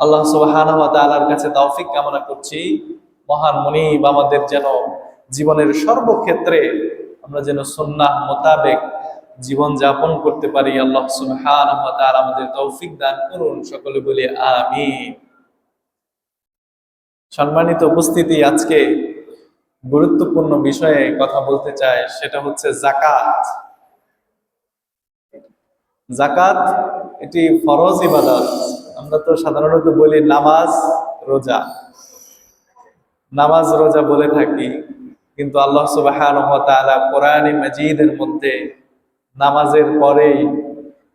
আল্লাহ সুবহানাহু ওয়া তাআলার কাছে তৌফিক কামনা করছি, মহান মুনিব আমাদের যেন জীবনের সর্বক্ষেত্রে আমরা যেন সুন্নাহ মোতাবেক জীবন যাপন করতে পারি। আল্লাহ সুবহানাহু ওয়া তাআলা আমাদের তৌফিক দান করুন, সকলে বলি আমিন। সম্মানিত উপস্থিতি, আজকে গুরুত্বপূর্ণ বিষয়ে কথা বলতে চাই, সেটা হচ্ছে যাকাত। যাকাত এটি ফরজ ইবাদত। আমরা তো সাধারণত বলি নামাজ রোজা, নামাজ রোজা বলে থাকি, কিন্তু আল্লাহ সুবহানাহু ওয়া তাআলা কোরআনে মাজিদের মধ্যে নামাজের পরেই,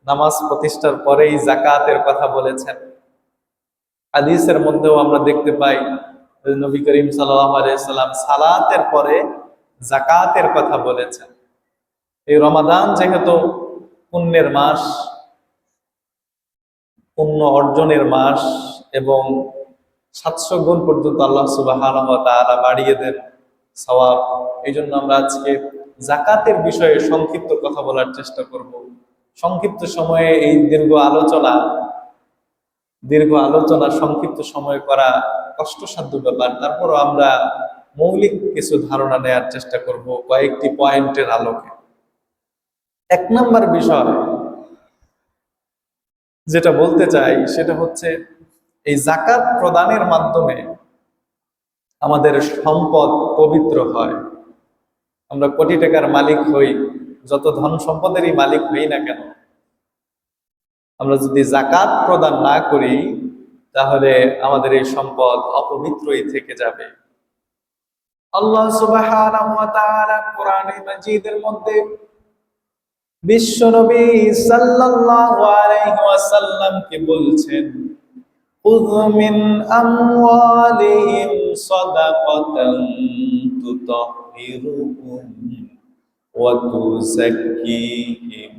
নামাজ প্রতিষ্ঠার পরেই যাকাতের কথা বলেছেন। হাদিসের মধ্যেও আমরা দেখতে পাই নবী করিম সাল্লাল্লাহু আলাইহি সাল্লাম সালাতের পরে যাকাতের কথা বলেছেন। এই রমাদান যেহেতু পুণ্যের মাস, পুণ্য অর্জনের মাস, এবং 700 গুণ পর্যন্ত আল্লাহ সুবহানাহু ওয়া তাআলা বাড়িয়ে দেন সওয়াব। এই জন্য আমরা আজকে যাকাতের বিষয়ে সংক্ষিপ্ত কথা বলার চেষ্টা করব। সংক্ষিপ্ত সময়ে এই দীর্ঘ আলোচনা সংক্ষিপ্ত সময় করা কষ্টসাধ্য ব্যাপার, তারপরও আমরা মৌলিক কিছু ধারণা নেয়ার চেষ্টা করব কয়েকটি পয়েন্টের আলোকে। 1 নম্বর বিষয় যেটা বলতে চাই সেটা হচ্ছে, এই যাকাত প্রদানের মাধ্যমে আমাদের সম্পদ পবিত্র হয়। আমরা কোটি টাকার মালিক হই, যত ধন সম্পদেরই মালিক হই না কেন, আমরা যদি যাকাত প্রদান না করি তাহলে আমাদের এই সম্পদ অপবিত্রই থেকে যাবে। আল্লাহ সুবহানাহু ওয়া তাআলা কোরআনে মাজিদের মধ্যে বিশ্ব নবী সাল্লাল্লাহু আলাইহি ওয়াসাল্লামকে বলছেন, খুয মিন আমওয়ালিহিম সাদাকাতান তুতাহহিরুহুম ওয়া তুযাক্কিহিম।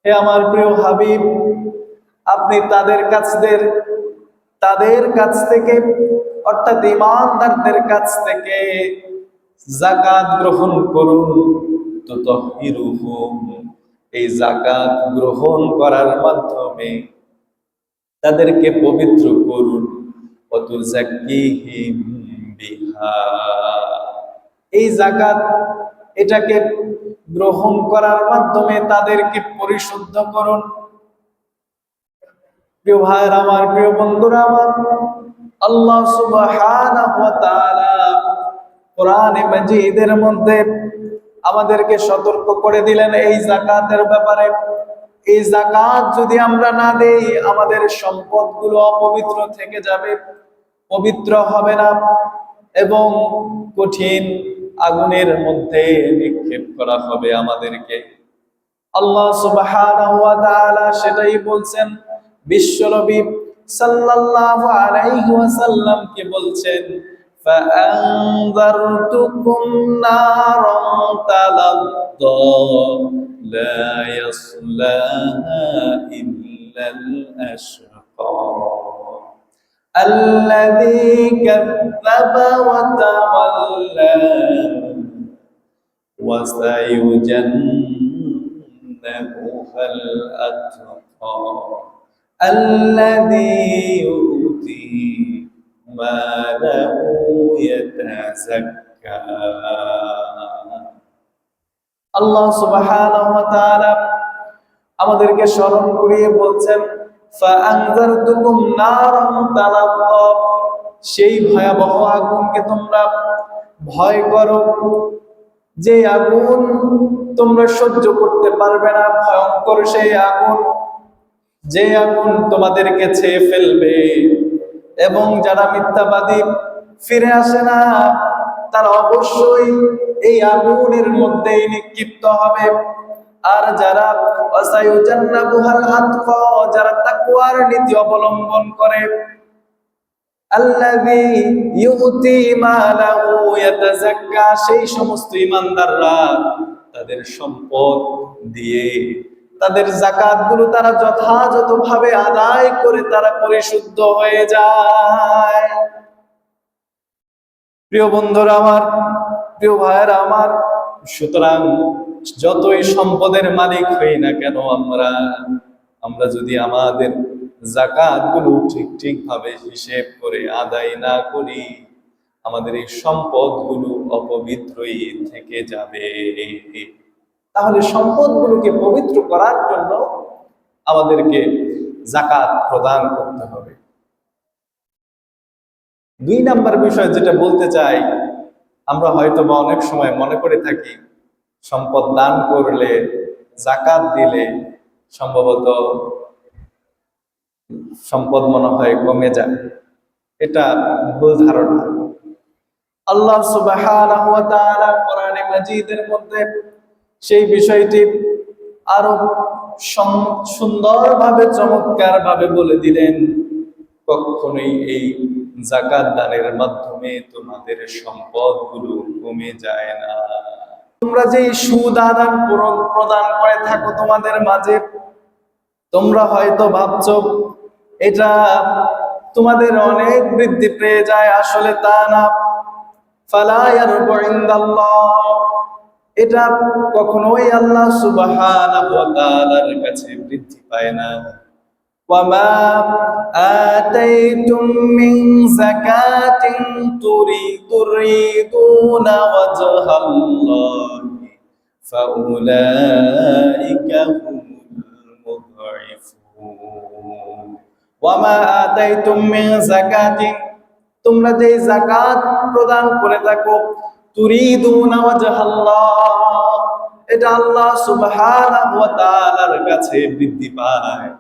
হে আমার প্রিয় হাবিব, আপনি তাদের কাছ থেকে অর্থাৎ ঈমানদারদের কাছ থেকে যাকাত গ্রহণ করুন। তুতাহহিরুহুম, এই যাকাত গ্রহণ করার মাধ্যমে তাদেরকে পবিত্র করুন। ওয়া তুযাক্কিহিম বিহা, এই যাকাত এটাকে গ্রহণ করার মাধ্যমে তাদেরকে পরিশুদ্ধ করুন। প্রিয় ভাইরা আমার, প্রিয় বন্ধুরা আমার, আল্লাহ সুবহানাহু ওয়া তাআলা কোরআনে মাজিদের মধ্যে আমাদেরকে সতর্ক করে দিলেন এই যাকাতের ব্যাপারে। এই যাকাত যদি আমরা না দেই, আমাদের সম্পদগুলো অপবিত্র থেকে যাবে, পবিত্র হবে না, এবং কঠিন আগুনের মধ্যে নিক্ষেপ করা হবে আমাদেরকে। আল্লাহ সুবহানাহু ওয়া তাআলা সেটাই বলছেন, বিশ্বনবী সাল্লাল্লাহু আলাইহি ওয়াসাল্লামকে বলছেন, ফাআনযারতুকুম নারান তালাদ্দা লা ইয়াসলাহা ইল্লাল আশকা আল্লাযী কাযযাবা ওয়া তাওয়াল্লা ওয়া সায়ুজান্নাবুহাল আতকা আল্লাযী ইউতি মালাহু ইয়াতাযাক্কা। আল্লাহ সুবহানাহু ওয়া তাআলা আমাদেরকে স্মরণ করিয়ে বলছেন, ফাআনযারতুকুম নারান তালাদ্দা, সেই ভয়াবহ আগুনকে তোমরা ভয় করো, যে আগুন তোমরা সহ্য করতে পারবে না, ভয়ঙ্কর সেই আগুন, যে আগুন তোমাদেরকে ছেয়ে ফেলবে। এবং যারা মিথ্যাবাদী, ফিরে আসে না, তারা অবশ্যই এই আগুনের মধ্যে নিক্ষিপ্ত হবে। আর যারা ওয়াসায়ুজান্নাবুহাল আতকা, যারা তাকওয়ার নীতি অবলম্বন করে, আল্লাযী ইউতি মালাহু ইয়াতাযাক্কা, সেই সমস্ত ঈমানদাররা তাদের সম্পদ দিয়ে তাদের যাকাতগুলো তারা যথাযথভাবে আদায় করে তারা পরিশুদ্ধ হয়ে যায়। প্রিয় বন্ধুরা আমার, প্রিয় ভাইয়েরা আমার, সুতরাং যতই সম্পদের মালিক হই না কেন, আমরা যদি আমাদের যাকাতগুলো ঠিকভাবে হিসেব করে আদায় না করি, আমাদের এই সম্পদগুলো অপবিত্রই থেকে যাবে। তাহলে সম্পদগুলোকে পবিত্র করার জন্য আমাদেরকে যাকাত প্রদান করতে হবে। 2 নাম্বার বিষয় যেটা বলতে চাই, আমরা হয়তো বা অনেক সময় মনে করে থাকি সম্পদ দান করলে, যাকাত দিলে সম্ভবত সম্পদ মনে হয় কমে যায়। এটা ভুল ধারণা। আল্লাহ সুবহানাহু ওয়া তাআলা কোরআনে মাজিদের মধ্যে সেই বিষয়টি আরো সুন্দরভাবে, চমৎকারভাবে বলে দিলেন, কখনোই এই যাকাত দানের মাধ্যমে তোমাদের সম্পদগুলো কমে যায় না। তোমরা যে সুদ আদান প্রদান করে থাকো তোমাদের মাঝে, তোমরা হয়তো ভাবছো এটা তোমাদের অনেক বৃদ্ধি পেয়ে যায়, আসলে তা না। ফালা ইয়ারবু ইনদাল্লাহ, এটা কখনোই আল্লাহ সুবহানাহু ওয়া তাআলার কাছে বৃদ্ধি পায় না। ওয়ামা আতাইতুম মিন যাকাতিন তুরিদুনা ওয়াজহাল্লাহি ফাউলাইকা হুমুল মুদঈফুন। ওয়ামা আতাইতুম মিন যাকাতিন, তোমরা যে যাকাত প্রদান করে থাকো, তুরিদুনা ওয়াজহাল্লাহ, এটা আল্লাহ সুবহানাহু ওয়া তাআলার কাছে বৃদ্ধি পায়।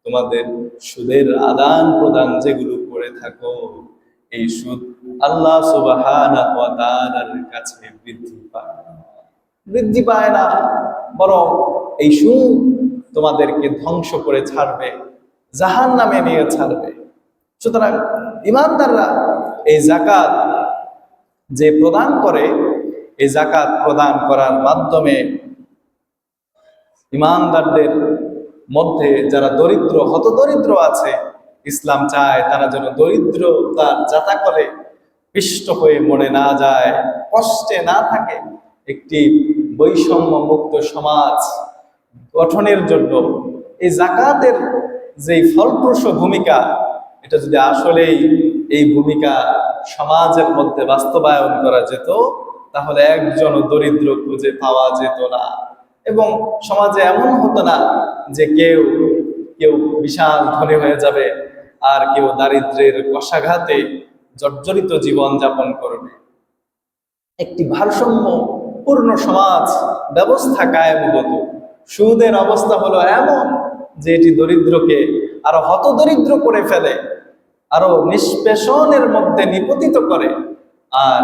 তোমাদের সুদের আদান প্রদান যেগুলো করে থাকো, এই সুদ আল্লাহ সুবহানাহু ওয়া তাআলার কাছে বৃদ্ধি পায় না, বরং এই সুদ তোমাদেরকে ধ্বংস করে ছাড়বে, জাহান্নামে নিয়ে ছাড়বে। সুতরাং ঈমানদাররা এই যাকাত যে প্রদান করে, এই যাকাত প্রদান করার মাধ্যমে ঈমানদারদের মধ্যে যারা দরিদ্র, হতদরিদ্র আছে, ইসলাম চায় তারা যেন দরিদ্রতার জাতাকলে পিষ্ট হয়ে মরে না যায়, কষ্টে না থাকে। একটি বৈষম্য মুক্ত সমাজ গঠনের জন্য এই যাকাতের যে ফলপ্রসূ ভূমিকা, এটা যদি আসলেই এই ভূমিকা সমাজের মধ্যে বাস্তবায়ন করা যেত, তাহলে একজন দরিদ্র খুঁজে পাওয়া যেত না, এবং সমাজে এমন হতো না যে কেউ বিশাল ধনী হয়ে যাবে আর কেউ দারিদ্র্যের কষাঘাতে জর্জরিত জীবন যাপন করবে। একটি ভারসাম্য পূর্ণ সমাজ ব্যবস্থা কায়েম হতো। সুদের অবস্থা হলো এমন যে এটি দরিদ্রকে আরো হতদরিদ্র করে ফেলে, আরো নিষ্পেষণের মধ্যে নিপতিত করে, আর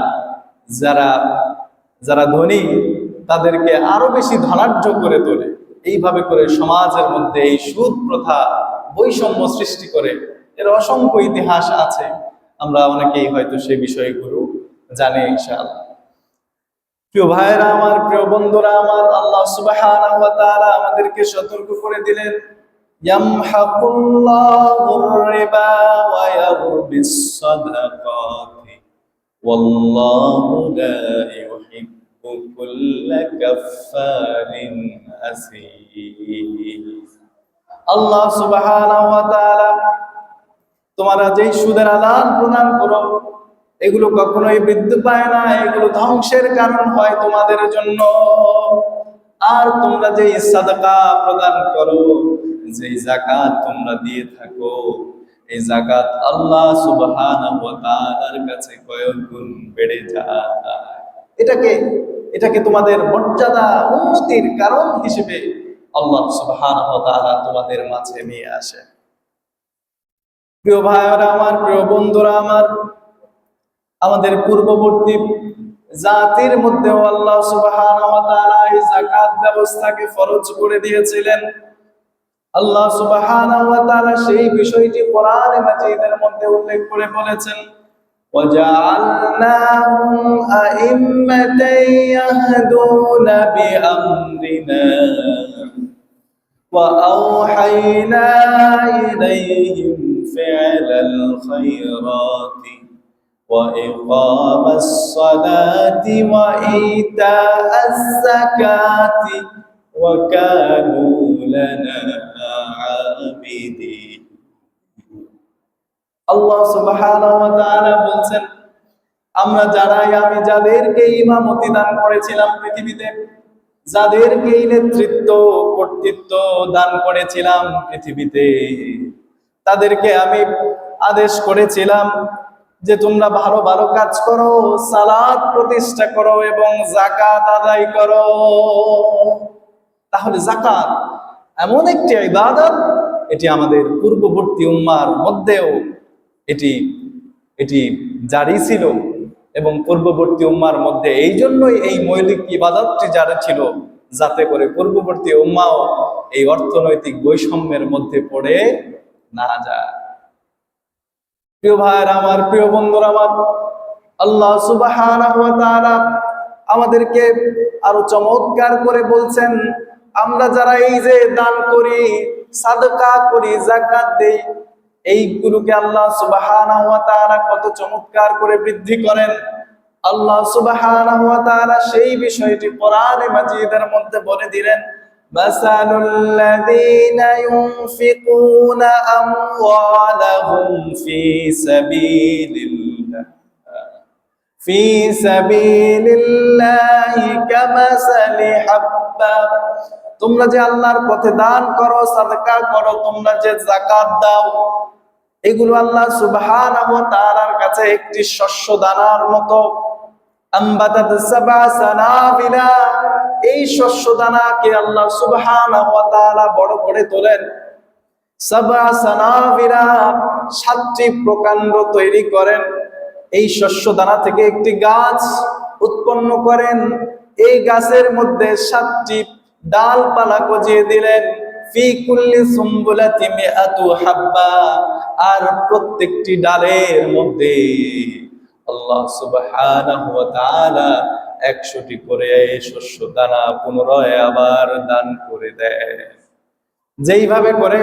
যারা ধনী তাদেরকে আরো বেশি ধনাঢ্য করে তোলে। এইভাবে করে সমাজের মধ্যে এই সুদ প্রথা বৈষম্য সৃষ্টি করে। এর অসংখ্য ইতিহাস আছে, আমরা অনেকেই হয়তো সেই বিষয়গুলো জানি ইনশাআল্লাহ। প্রিয় ভাইরা আমার, প্রিয় বন্ধুরা আমার, আল্লাহ সুবহানাহু ওয়া তাআলা আমাদেরকে সতর্ক করে দিলেন, ইয়ামহাকুল্লাহুর রিবা ওয়া ইয়ারবিস সাদাকাতি ওয়াল্লাহু লা ইউহিব্বু কুল্লা কাফফারিন আসীম। আল্লাহ সুবহানাহু ওয়া তাআলা, তোমরা যেই সুদের আদান প্রদান করো, এগুলো কখনোই বৃদ্ধি পায় না, এগুলো ধ্বংসের কারণ হয় তোমাদের জন্য। আর তোমরা যে সাদাকা প্রদান করো, যে যাকাত তোমরা দিয়ে থাকো, এই যাকাত আল্লাহ সুবহানাহু ওয়া তাআলার কাছে কয়েক গুণ বেড়ে যায়। এটাকে তোমাদের মর্যাদা উন্নতির কারণ হিসেবে আল্লাহ সুবহানাহু ওয়া তাআলা তোমাদের মাঝে নিয়ে আসে। প্রিয় ভাইরা আমার, প্রিয় বন্ধুরা আমার, আমাদের পূর্ববর্তী জাতির মধ্যেও আল্লাহ সুবহানাহু ওয়া তাআলা এই যাকাত ব্যবস্থাকে ফরজ করে দিয়েছিলেন। আল্লাহ সুবহানাহু ওয়া তাআলা সেই বিষয়টি কোরআনে মাজিদের মধ্যে উল্লেখ করে বলেছেন, وَجَعَلْنَاهُمْ أَئِمَّةً يَهْدُونَ بِأَمْرِنَا وَأَوْحَيْنَا إِلَيْهِمْ فِعْلَ الْخَيْرَاتِ وَإِقَامَ الصَّلَاةِ وَإِيتَاءَ الزَّكَاةِ وَكَانُوا لَنَا عَابِدِينَ। আল্লাহ সুবহানাহু ওয়া তাআলা বলছেন, আমি যাদেরকে ইমামতি দান করেছিলাম পৃথিবীতে, যাদেরকে নেতৃত্ব কর্তৃত্ব দান করেছিলাম পৃথিবীতে, তাদেরকে আমি আদেশ করেছিলাম যে তোমরা ভালো ভালো কাজ করো, সালাত প্রতিষ্ঠা করো এবং যাকাত আদায় করো। তাহলে যাকাত এমন একটি ইবাদত, এটি আমাদের পূর্ববর্তী উম্মার মধ্যেও এটি এটি জারি ছিল, এবং পূর্ববর্তী উম্মার মধ্যে এই জন্যই এই মৌলিক ইবাদতটি জারি ছিল, যাতে করে পূর্ববর্তী উম্মাও এই অর্থনৈতিক বৈষম্যের মধ্যে পড়ে না যায়। প্রিয় ভাইরা আমার, প্রিয় বন্ধুরা আমার, আল্লাহ সুবহানাহু ওয়া তাআলা আমাদেরকে আরো চমৎকার করে বলছেন, আমরা যারা এই যে দান করি, সাদকা করি, যাকাত দেই, এইগুলোকে আল্লাহ সুবহানাহু ওয়া তাআলা কত চমৎকার করে বৃদ্ধি করেন। আল্লাহ সুবহানাহু ওয়া তাআলা সেই বিষয়টি কোরআনে মাজিদের মধ্যে বলে দিলেন, মাসালুল্লাযীনা ইউনফিকুনা আমওয়ালাহুম ফি সাবিলিল্লাহি কামাসালি হাব্বা। তোমরা যে আল্লাহর পথে দান করো, সাদকা করো, তোমরা যে যাকাত দাও, এগুলো আল্লাহ সুবহানাহু ওয়া তাআলার কাছে একটি শস্য দানার মতো। আম্বাতাত সাবআ সানাবিলা, এই শস্য দানাকে আল্লাহ সুবহানাহু ওয়া তাআলা বড় করে তোলেন। সাবআ সানাবিলা, 7টি প্রকাণ্ড তৈরি করেন। এই শস্য দানা থেকে একটি গাছ উৎপন্ন করেন। এই গাছের মধ্যে 7টি ডালপালা গজিয়ে দিলেন। ফি কুল্লি সুম্বুলাতি মিআতু হাব্বা, আর প্রত্যেকটি ডালের মধ্যে আল্লাহ সুবহানাহু ওয়া তাআলা 100টি করে শস্য দানা পুনরায় আবার দান করে দেয়। যেইভাবে করে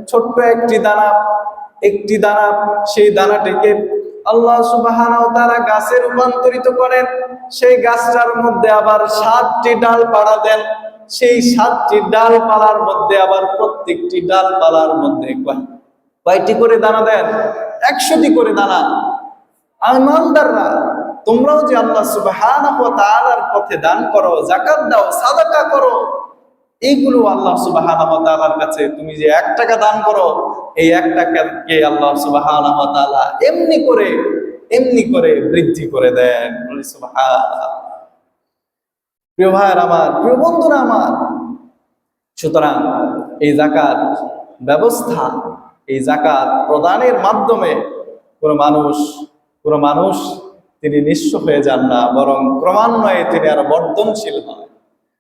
ছোট্ট একটি দানা, সেই দানাটিকে আল্লাহ সুবহানাহু ওয়া তাআলা গাছে রূপান্তরিত করেন, সেই গাছটার মধ্যে আবার 7টি ডালপালা দেন। সেই 7টি ডালপালার মধ্যে আবার প্রত্যেকটি ডালপালার মধ্যে কয়টি করে দানা দেন? 100টি করে দানা। ইমানদাররা, তোমরাও যে আল্লাহ সুবহানাহু ওয়া তাআলার পথে দান করো, যাকাত দাও, সাদাকা করো, এইগুলো আল্লাহ সুবহানাহু ওয়া তাআলার কাছে তুমি যে 1 টাকা দান করো, এই 1 টাকাকে আল্লাহ সুবহানাহু ওয়া তাআলা এমনি করে বৃদ্ধি করে দেন। সুবহানাল্লাহ। প্রিয় ভাইরা আমার, প্রিয় বন্ধুরা আমার, সুতরাং এই যাকাত ব্যবস্থা, এই যাকাত প্রদানের মাধ্যমে কোনো মানুষ তিনি নিঃস্ব হয়ে যান না, বরং ক্রমান্বয়ে তিনি আরো বর্ধনশীল হয়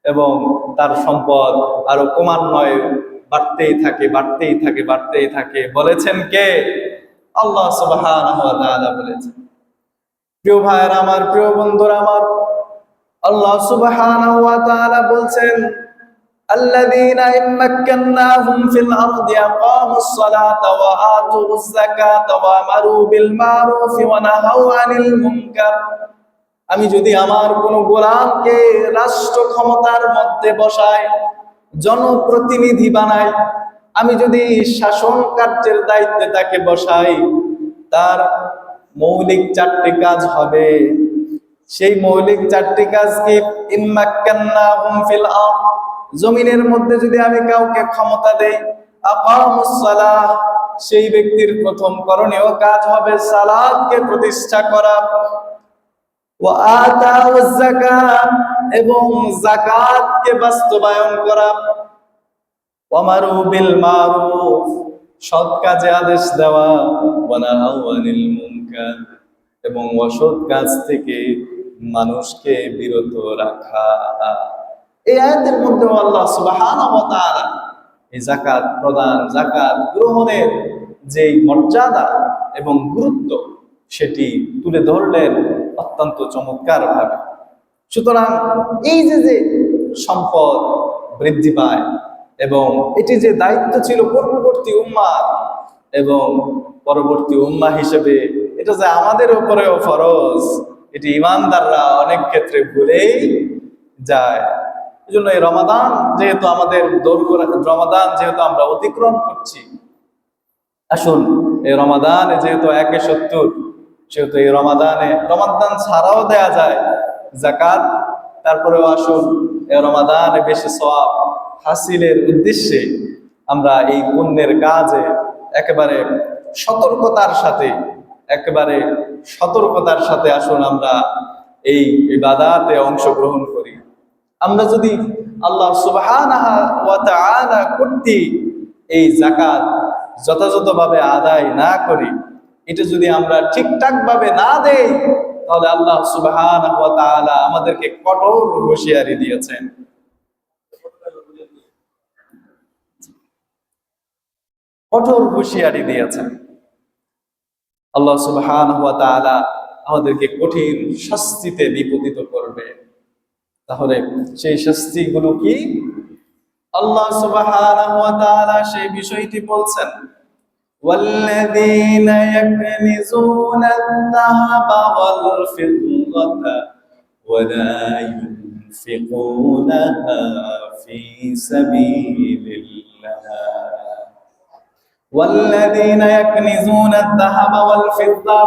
এবং তার সম্পদ আরো ক্রমান্বয়ে বাড়তেই থাকে। বলেছেন কে? আল্লাহ সুবহানাহু ওয়া তাআলা বলেছেন। প্রিয় ভাইরা আমার, প্রিয় বন্ধুরা আমার, আল্লাহ সুবহানাহু ওয়া তাআলা বলছেন, আল্লাযীনা ইম্মাক্কান্নাহুম ফিল আরদি আকামুস সালাতা ওয়া আতুজ যাকাতা ওয়া আমারু বিল মারুফি ওয়া নাহাউ আনিল মুনকার। আমি যদি আমার কোন গোলামকে রাষ্ট্র ক্ষমতার মধ্যে বসাই, জনপ্রতিনিধি বানাই, আমি যদি শাসন কার্যের দায়িত্বে তাকে বসাই, তার মৌলিক 4টি কাজ হবে। সেই মৌলিক 4টি কাজ কি? ইম্মাক্কান্নাহুম ফিল আরদ, জমিনের মধ্যে যদি আমি কাউকে ক্ষমতা দেই, আকামুস সালাহ, সেই ব্যক্তির প্রথম করণীয় কাজ হবে সালাতকে প্রতিষ্ঠা করা, ওয়া আতাউজ যাকাত, এবং যাকাতকে বাস্তবায়ন করা, ওয়া আমারু বিল মারুফ, সৎ কাজে আদেশ দেওয়া, ওয়া নাহাউ আনিল মুনকার, এবং অসৎ কাজ থেকে মানুষকে বিরত রাখা। এই আয়াতের মধ্যে আল্লাহ সুবহানাহু ওয়া তাআলা এই যাকাত প্রদান, যাকাত গ্রহণের যে মর্যাদা এবং গুরুত্ব, সেটি তুলে ধরলেন অত্যন্ত চমৎকার ভাবে। সুতরাং এই যে সম্পদ বৃদ্ধি পায়, এবং এটি যে দায়িত্ব ছিল পূর্ববর্তী উম্মাহ এবং পরবর্তী উম্মাহ হিসেবে, এটা যে আমাদের উপরেও ফরজ, এটি ঈমানদাররা অনেক ক্ষেত্রে ভুলেই যায়। এজন্য এই রমাদান যেহেতু আমরা অতিক্রম করছি, আসুন এই রমাদানে যেহেতু 1/70, সেহেতু এই রমাদান ছাড়াও দেয়া যায় যাকাত। তারপরেও আসুন এই রমাদানে বেশি সওয়াব হাসিলের উদ্দেশ্যে আমরা এই পুণ্যের কাজে একেবারে সতর্কতার সাথে আসুন আমরা এই ইবাদাতে অংশগ্রহণ করি। আমরা যদি আল্লাহ সুবহানাহু ওয়া তাআলা কর্তৃক এই যাকাত যথাযথভাবে আদায় না করি, এটা যদি আমরা ঠিকঠাক ভাবে না দেই, তাহলে আল্লাহ সুবহানাহু ওয়া তাআলা আমাদেরকে কঠোর হুঁশিয়ারি দিয়েছেন। আল্লাহ সুবহানাহু ওয়া তাআলা আমাদেরকে কঠিন শাস্তিতে নিপতিত করবে। তাহলে সেই শাস্তিগুলো কি? আল্লাহ সুবহানাহু ওয়া তাআলা সেই বিষয়টি বলছেন, ওয়াল্লাযীনা ইয়াকনিজুনা আয-যাহাবা ওয়াল ফিদ্দাতা ওয়া লা ইউনফিকুনাহা ফী সাবিলিল্লাহ। ওয়াল্লাযীনা ইয়াকনিজুনা আয-যাহাবা ওয়াল ফিদ্দা,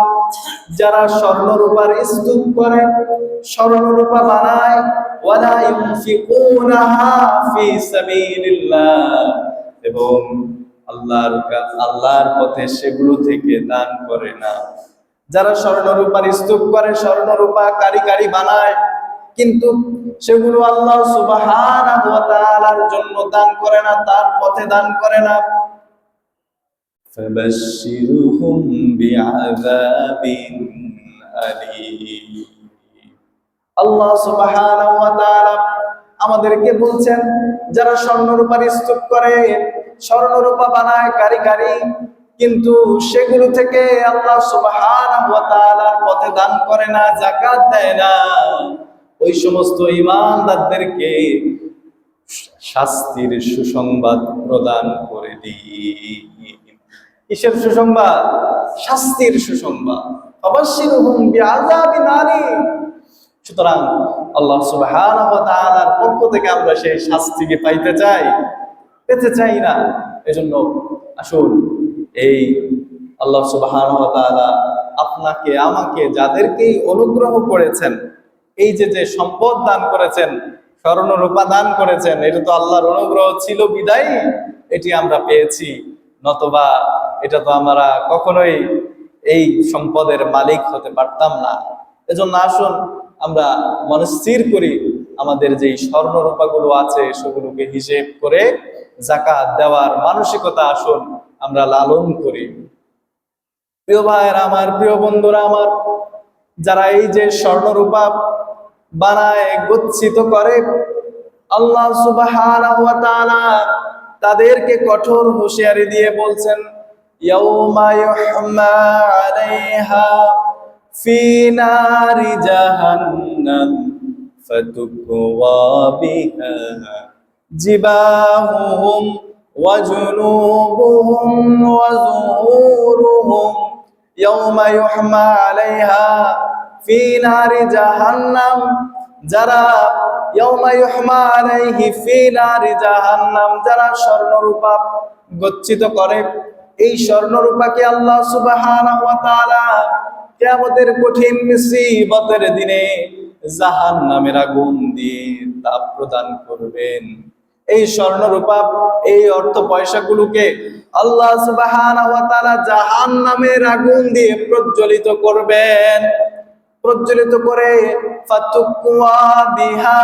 যারা স্বর্ণ রূপার স্তূপ করে, স্বর্ণ রূপা বানায়, ওয়া লা ইউনফিকুনাহা ফী সাবিলিল্লাহ, এবং আল্লাহর পথে সেগুলো থেকে দান করে না। যারা স্বর্ণ রূপার স্তূপ করে, স্বর্ণ রূপা কারিগরি বানায়, কিন্তু সেগুলো আল্লাহ সুবহানাহু ওয়া তাআলার জন্য দান করে না, তার পথে দান করে না, ফাবাশশিরহুম বিআযাবিন আলীম। আল্লাহ সুবহানাহু ওয়া তাআলা আমাদেরকে বলছেন, যারা স্বর্ণরূপার স্তূপ করে, স্বর্ণরূপা বানায় কারিগরি, কিন্তু সেগুলো থেকে আল্লাহ সুবহানাহু ওয়া তাআলার পথে দান করে না, যাকাত দেয় না, ওই সমস্ত ঈমানদারদেরকে শাস্তির সুসংবাদ প্রদান করে দিই। কিসের সুসংবাদ? শাস্তির সুসংবাদ। ফাবাশশিরহুম বিআযাবিন আলীম। সুতরাং আল্লাহ সুবহানাহু ওয়া তাআলার পক্ষ থেকে আমরা সেই শাস্তিকে পেতে চাই না। এজন্য আসুন, এই আল্লাহ সুবহানাহু ওয়া তাআলা আপনাকে আমাকে যাদেরকেই অনুগ্রহ করেছেন, এই যে সম্পদ দান করেছেন, স্বর্ণ রূপা দান করেছেন, এটা তো আল্লাহর অনুগ্রহ ছিল বিদায় এটি আমরা পেয়েছি, নতবা এটা তো আমরা কখনোই এই সম্পদের মালিক হতে পারতাম না। এজন্য আসুন আমরা মনস্থির করি, আমাদের যেই স্বর্ণ রূপাগুলো আছে সেগুলোকে হিসেব করে যাকাত দেওয়ার মানসিকতা আসুন আমরা লালন করি। প্রিয় ভাইয়েরা আমার, প্রিয় বন্ধুরা আমার, যারা এই যে স্বর্ণ রূপা বানায় গচ্ছিত করে, আল্লাহ সুবহানাহু ওয়া তাআলা তাদেরকে কঠোর হুঁশিয়ারি দিয়ে বলছেন, ইয়াউমা ইউহমা আলাইহা ফি নারি জাহান্নাম ফাতুকওয়া বিহা জিবাহুহুম ওয়া জুনুবুহুম ওয়া যুহুরুহুম। ইয়াউমা ইউহমা আলাইহা ফি নারি জাহান্নাম, যারা ইয়াউমা ইউহমা আলাইহি ফি নারি জাহান্নাম, যারা স্বর্ণরূপা গচ্ছিত করে, এই স্বর্ণরূপাকে আল্লাহ সুবহানাহু ওয়া তাআলা কিয়ামতের কঠিন মুসিবতের দিনে জাহান্নামের আগুন দিয়ে তাপ প্রদান করবেন। এই স্বর্ণরূপা, এই অর্থ পয়সাগুলোকে আল্লাহ সুবহানাহু ওয়া তাআলা জাহান্নামের আগুন দিয়ে প্রজ্বলিত করবেন। প্রজ্বলিত করে ফাতুকওয়া বিহা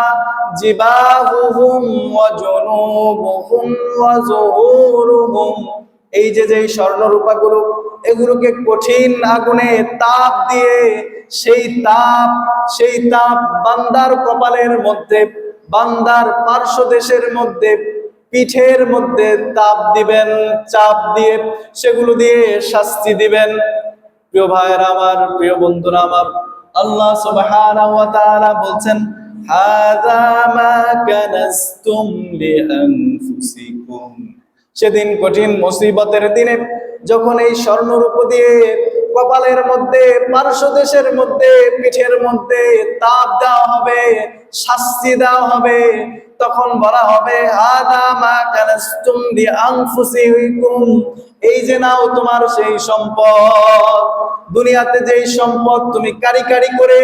জিবাহুহুম ওয়া জুনুবুহুম ওয়া যুহুরুহুম। এই যে স্বর্ণ রূপাগুলো, এগুলোকে কঠিন আগুনে তাপ দিয়ে, সেই তাপ বান্দার কপালের মধ্যে, বান্দার পার্শ্বদেশের মধ্যে, পিঠের মধ্যে তাপ দিবেন, চাপ দিয়ে সেগুলো দিয়ে শাস্তি দিবেন। প্রিয় ভাইয়েরা আমার, প্রিয় বন্ধুরা আমার, আল্লাহ সুবহানাহু ওয়া তাআলা বলছেন, হাযা মা কানাসতুম লিআনফুসিকুম। সেদিন কঠিন মুসিবতের দিনে যখন এই স্বর্ণরূপ দিয়ে কপালের মধ্যে, পার্শ্বদেশের মধ্যে, পিঠের মধ্যে তাপ দেওয়া হবে, শাস্তি দেওয়া হবে। তখন বলা হবে হাদা মা কানাসতুম লিআনফুসিকুম, এই যে নাও তোমার সেই সম্পদ। দুনিয়াতে যেই সম্পদ তুমি কারি কারি করে,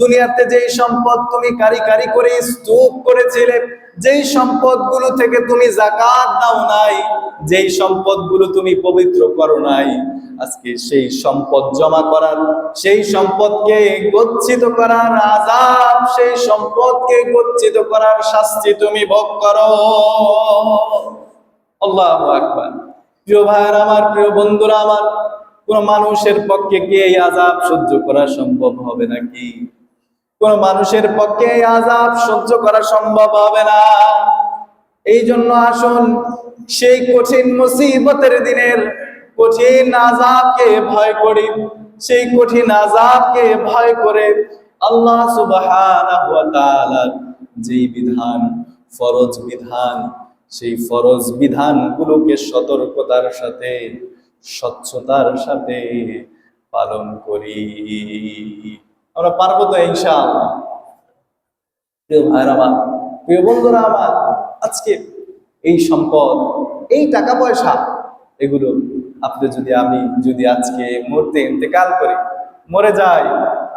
দুনিয়াতে যেই সম্পদ তুমি কারি কারি করে স্তূপ করেছিলে, যেই সম্পদগুলো থেকে তুমি যাকাত দাও নাই, যেই সম্পদগুলো তুমি পবিত্র করো নাই, আজকে সেই সম্পদ জমা করার, সেই সম্পদকে গচ্ছিত করার আযাব, সেই সম্পদকে গচ্ছিত করার শাস্তি তুমি ভোগ করো। আল্লাহু আকবার। প্রিয় ভাইরা আমার, প্রিয় বন্ধুরা আমার, কোন মানুষের পক্ষে কি এই আযাব সহ্য করা সম্ভব হবে নাকি? কোন মানুষের পক্ষে এই আযাব সহ্য করা সম্ভব হবে না। এই জন্য আসুন সেই কঠিন মুসিবতের দিনের কঠিন আযাবকে ভয় করি। সেই কঠিন আযাবকে ভয় করে আল্লাহ সুবহানাহু ওয়া তাআলার যেই বিধান, ফরজ বিধান, সেই ফরজ বিধানগুলোকে সতর্কতার সাথে, স্বচ্ছতার সাথে পালন করি। আমরা পারবো তো ইনশাআল্লাহ? প্রিয় ভাইরা আমার, প্রিয় বন্ধুরা আমার, আজকে এই সম্পদ, এই টাকা পয়সা, এগুলো আপনি যদি, আমি যদি আজকে মুহূর্তে ইন্তেকাল করি, মরে যাই,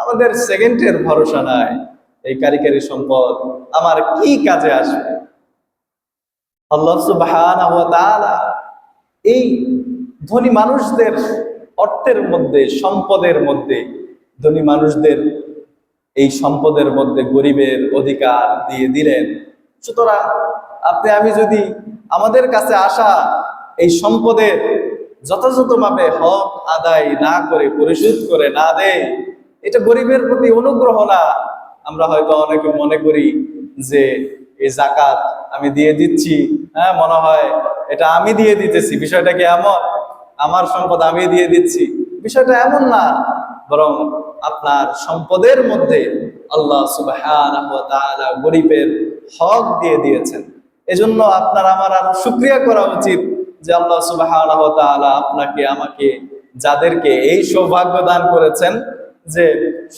আমাদের সেকেন্ডের ভরসা নাই। এই কারিগরি সম্পদ আমার কি কাজে আসবে? আল্লাহ সুবহানাহু ওয়া তাআলা এই ধনী মানুষদের অর্থের মধ্যে, সম্পদের মধ্যে, ধনী মানুষদের এই সম্পদের মধ্যে গরিবের অধিকার দিয়ে দিলেন। সুতরাং আপনি আমি যদি আমাদের কাছে আসা এই সম্পদের যথাযথভাবে হক আদায় না করে, পরিশোধ করে না দেয়, এটা গরিবের প্রতি অনুগ্রহ না। আমরা হয়তো অনেকে মনে করি যে এই যাকাত আমি দিয়ে দিচ্ছি, হ্যাঁ, মনে হয় এটা আমি দিয়ে দিতেছি। বিষয়টা কি এমন? আমার সম্পদ আমি দিয়ে দিচ্ছি, বিষয়টা এমন না। বরং আপনার সম্পদের মধ্যে আল্লাহ সুবহানাহু ওয়া তাআলা গরিবের হক দিয়ে দিয়েছেন। এজন্য আপনার আমার আরো শুকরিয়া করা উচিত যে আল্লাহ সুবহানাহু ওয়া তাআলা আপনাকে আমাকে, যাদেরকে এই সৌভাগ্য দান করেছেন যে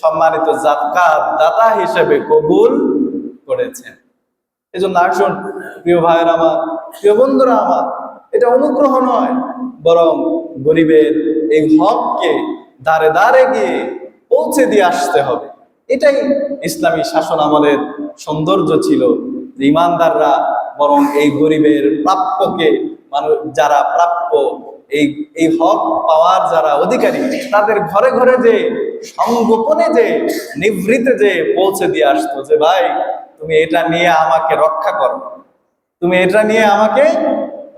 সম্মানিত যাকাত দাতা হিসেবে কবুল করেছেন। এজন্য আসুন প্রিয় ভাইয়ের আমার, প্রিয় বন্ধুরা আমার, এটা অনুগ্রহ নয়, বরং গরিবের এই হককে দাঁড়ে দাঁড়ে গিয়ে পৌঁছে দিয়ে আসতে হবে। এটাই ইসলামী শাসন আমলের সৌন্দর্য ছিল। ইমানদাররা বরং এই গরিবের প্রাপ্যকে, মানুষ যারা প্রাপ্য, এই হক পাওয়ার যারা অধিকারী, তাদের ঘরে ঘরে যে সংগোপনে যে নিভৃতে যে পৌঁছে দিয়ে আসতো যে ভাই তুমি এটা নিয়ে আমাকে রক্ষা করো, তুমি এটা নিয়ে আমাকে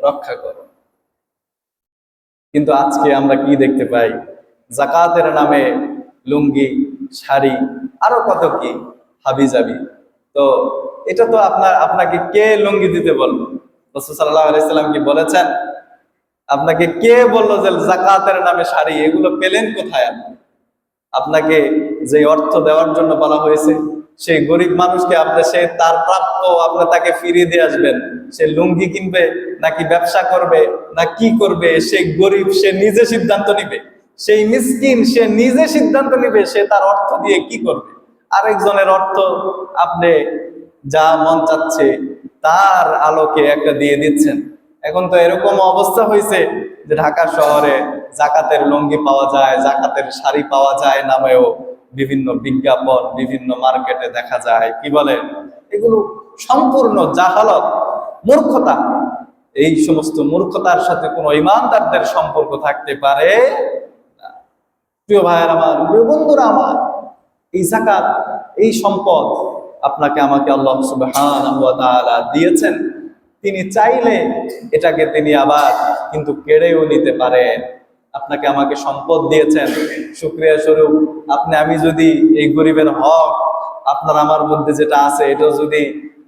রক্ষা করো। কিন্তু আজকে আমরা কি দেখতে পাই? যাকাতের নামে লুঙ্গি, শাড়ি, আরো কত কি হাবিজাবি। তো এটা তো আপনাকে কে লুঙ্গি দিতে বললো? রাসূল সাল্লাল্লাহু আলাইহি সাল্লাম কি বলেছেন? আপনাকে কে বললো যে যাকাতের নামে শাড়ি? এগুলো পেলেন কোথায়? আপনাকে যে অর্থ দেওয়ার জন্য বলা হয়েছে, সেই গরিব মানুষকে আপনি, সে তার প্রাপ্য আপনি তাকে ফিরিয়ে দিয়ে আসবেন। সে লুঙ্গি কিনবে নাকি ব্যবসা করবে না কি করবে, সে গরিব, সে নিজে সিদ্ধান্ত নিবে। সেই মিসকিন সে নিজে সিদ্ধান্ত নিবে সে তার অর্থ দিয়ে কি করবে। আরেকজনের অর্থ আপনি যা মন চাচ্ছে তার আলোকে একটা দিয়ে দিচ্ছেন। এখন তো এরকম অবস্থা হয়েছে যে ঢাকা শহরে যাকাতের লুঙ্গি পাওয়া যায়, যাকাতের শাড়ি পাওয়া যায় নামেও বিভিন্ন বিজ্ঞাপন বিভিন্ন মার্কেটে দেখা যায়। কি বলে? এগুলো সম্পূর্ণ জাহালত, মূর্খতা। এই সমস্ত মূর্খতার সাথে কোনো ইমানদারদের সম্পর্ক থাকতে পারে না। প্রিয় ভাইয়ের আমার, প্রিয় বন্ধুরা আমার, এই যাকাত, এই সম্পদ আপনাকে আমাকে আল্লাহ সুবহানাহু ওয়া তাআলা দিয়েছেন। তিনি চাইলে এটাকে তিনি আবার কিন্তু কেড়েও নিতে পারেন। আপনাকে আমাকে সম্পদ দিয়েছেন, শুকরিয়া স্বরূপ আপনি আমি যদি এই গরিবের হক আপনার আমার মধ্যে যেটা আছে এটা যদি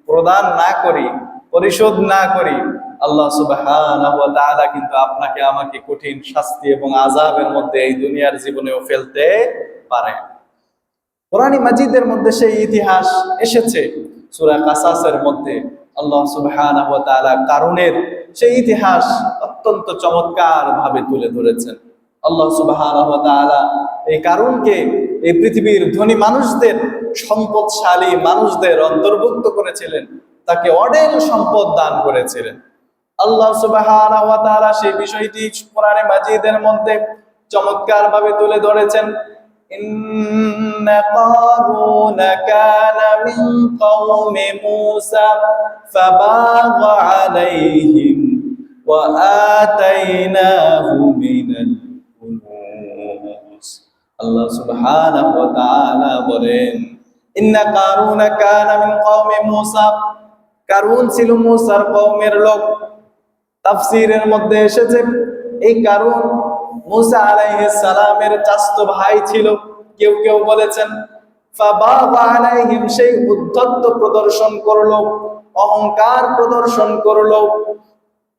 প্রদান না করি, পরিশোধ না করি, আল্লাহ সুবহানাহু ওয়া তাআলা কিন্তু আপনাকে আমাকে কঠিন শাস্তি এবং আযাবের মধ্যে এই দুনিয়ার জীবনেও ফেলতে পারে। কোরআন মাজিদের মধ্যে সেই ইতিহাস এসেছে। সূরা কাসাসের মধ্যে আল্লাহ সুবহানাহু ওয়া তাআলা কারুনের সেই ইতিহাস অত্যন্ত চমৎকার ভাবে তুলে ধরেছেন। আল্লাহ সুবহানাহু ওয়া তাআলা এই কারুনকে এই পৃথিবীর ধনী মানুষদের সম্পদশালী মানুষদের অন্তর্ভুক্ত করেছিলেন, তাকে অঢেল সম্পদ দান করেছিলেন। আল্লাহ সুবহানাহু ওয়া তাআলা সেই বিষয়টি কোরআনে মাজিদের মধ্যে চমৎকার ভাবে তুলে ধরেছেন। ইন্না কারুনা কানা মিন কওমি মূসা ফাবাগা আলাইহিম ওয়া আতাইনাহু মিনাল কুনুজ। আল্লাহ সুবহানাহু ওয়া তাআলা বলেন, ইন্না কারুনা কানা মিন কওমি মূসা, কারুন ছিল মূসার কওমের লোক। তাফসীরের মধ্যে এসেছে এই কারুন মূসা আলাইহিস সালামের চাচাতো ভাই ছিল। কেউ কেউ বলেছেন ফাবাগা আলাইহিম, সেই উদ্ধত্ত প্রদর্শন করলো, অহংকার প্রদর্শন করলো।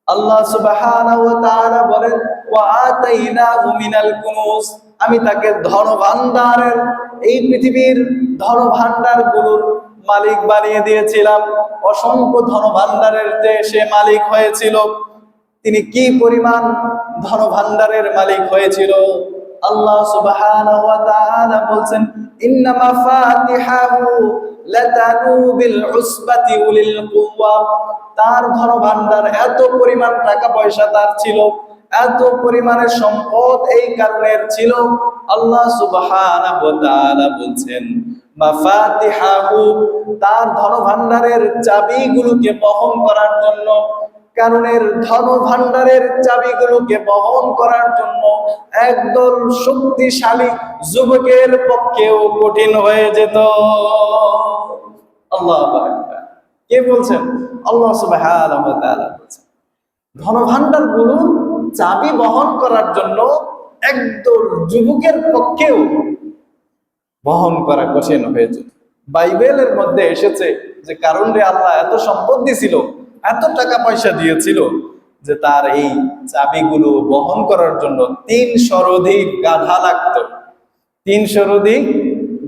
আল্লাহ সুবহানাহু ওয়া তাআলা বলেন ওয়া আতাইনাহু মিনাল কুনুজ, আমি তাকে ধন ভান্ডারের, এই পৃথিবীর ধন ভান্ডারগুলোর মালিক বানিয়ে দিয়েছিলাম। অসংখ্য ধন ভান্ডারের সে মালিক হয়েছিল। তিনি কি পরিমাণ ধন ভান্ডারের মালিক হয়েছিল? আল্লাহ সুবহানাহু ওয়া তাআলা বলছেন ইন্না মাফাতিহাহু লাতানু বিল উসবাতি উলিল কুওয়া, তার ধন ভান্ডার, এত পরিমাণ টাকা পয়সা তার ছিল, এত পরিমাণের সম্পদ এই কারণের ছিল। আল্লাহ সুবহানাহু ওয়া তাআলা বলছেন মাফাতিহাহু, তার ধন ভান্ডারের চাবিগুলোকে বহন করার জন্য, কারণের ধন ভান্ডারের চাবিগুলোকে বহন করার জন্য একদল শক্তিশালী যুবকের পক্ষেও কঠিন হয়ে যেত। আল্লাহু আকবার। কে বলছেন? আল্লাহ সুবহানাহু ওয়া তাআলা বলছেন ধন ভান্ডারগুলো চাবি বহন করার জন্য একদল যুবকের পক্ষেও বহন করা কঠিন হয়ে যেত। বাইবেলের মধ্যে এসেছে যে কারণে আল্লাহ এত সম্পদ দিয়েছিল, এত টাকা পয়সা দিয়েছিল যে তার এই চাবিগুলো বহন করার জন্য ৩০০-র অধিক গাধা লাগতো। ৩০০-র অধিক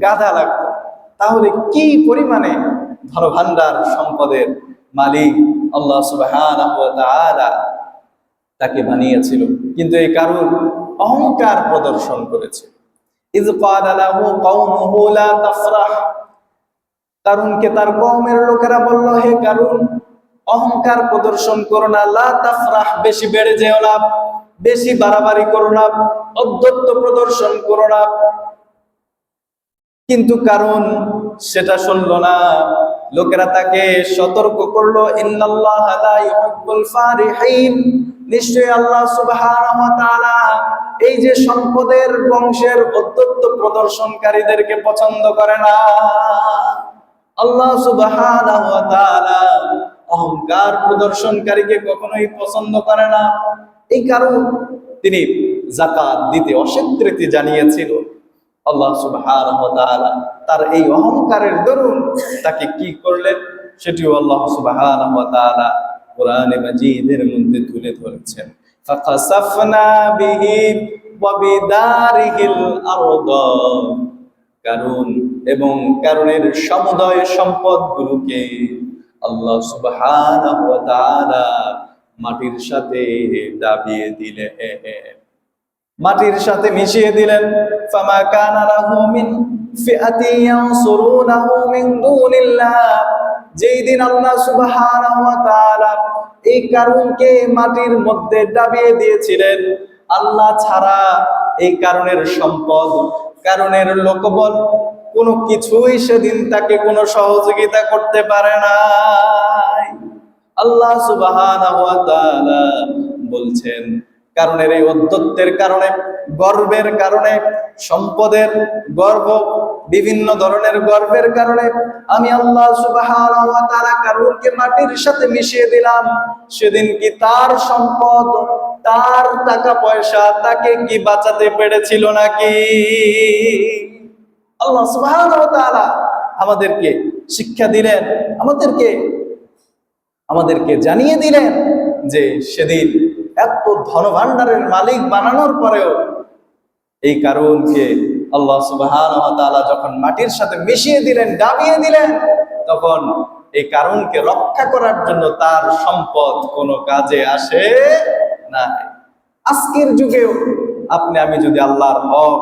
গাধা লাগতো। তাহলে কি পরিমাণে ধনভাণ্ডার সম্পদের মালিক আল্লাহ সুবহানাহু ওয়া তাআলা তাকে বানিয়েছিল। কিন্তু এই কারণ অহংকার প্রদর্শন করেছে। ইয ক্বালা লাহু কওমুহু লা তাফরাহ, কারুনকে তার কওমের লোকেরা বলল, হে কারুন, অহংকার প্রদর্শন করো না, লা তাফরাহ, বেশি বেড়ে যেও না, বেশি বাড়াবাড়ি করো না, অধ্যত্ব প্রদর্শন করো না। কিন্তু কারণ সেটা শুনলো না। লোকেরা তাকে সতর্ক করলো, ইন্নাল্লাহা লা ইউহিব্বুল ফারিহিন, নিশ্চয়ই আল্লাহ সুবহানাহু ওয়া তাআলা এই যে সম্পদের বংশের অধ্যত্ব প্রদর্শনকারীদেরকে পছন্দ করে না। আল্লাহ সুবহানাহু ওয়া তাআলা অহংকার প্রদর্শনকারীকে কখনোই পছন্দ করে না। এই কারণ তিনি যাকাত দিতে অস্বীকৃতি জানিয়েছিল। আল্লাহ সুবহানাহু ওয়া তাআলা তার এই অহংকারের দরুন তাকে কি করলেন সেটিও আল্লাহ সুবহানাহু ওয়া তাআলা কোরআনে মাজিদের মধ্যে তুলে ধরেছেন। ফাকাসাফনা বিহি ওয়া বিদারিহিল আরদ, কারণ এবং কারণের সমুদয় সম্পদগুলোকে আল্লাহ সুবহানাহু ওয়া তাআলা মাটির সাথে দাবিয়ে দিলেন, মাটির সাথে মিশিয়ে দিলেন। ফামা কানা লাহু মিন ফিআতি ইয়ানসুরুনাহু মিন দুনিল্লাহ, যেই দিন আল্লাহ সুবহানাহু ওয়া তাআলা এই কারণকে মাটির মধ্যে দাবিয়ে দিয়েছিলেন, আল্লাহ ছাড়া এই কারণের সম্পদ, কারণের লোকবল কোনো কিছুই সেদিন তাকে কোনো সহযোগিতা করতে পারে না। আল্লাহ সুবহানাহু ওয়া তাআলা বলছেন কারণের এই অধ্যত্বের কারণে, গর্বের কারণে, সম্পদের গর্ব, বিভিন্ন ধরনের গর্বের কারণে আমি আল্লাহ সুবহানাহু ওয়া তাআলা কারণকে মাটির সাথে মিশিয়ে দিলাম। সেদিন কি তার সম্পদ, তার টাকা পয়সা তাকে কি বাঁচাতে পেরেছিল নাকি? আল্লাহ সুবহানাহু ওয়া তাআলা আমাদেরকে শিক্ষা দিলেন, আমাদেরকে জানিয়ে দিলেন যে সেদিন এত ধনভাণ্ডারের মালিক বানানোর পরেও এই কারণকে আল্লাহ সুবহানাহু ওয়া তাআলা যখন মাটির সাথে মিশিয়ে দিলেন, দাবিয়ে দিলেন, তখন এই কারণকে রক্ষা করার জন্য তার সম্পদ কোনো কাজে আসে না। আজকের যুগেও আপনি আমি যদি আল্লাহর হক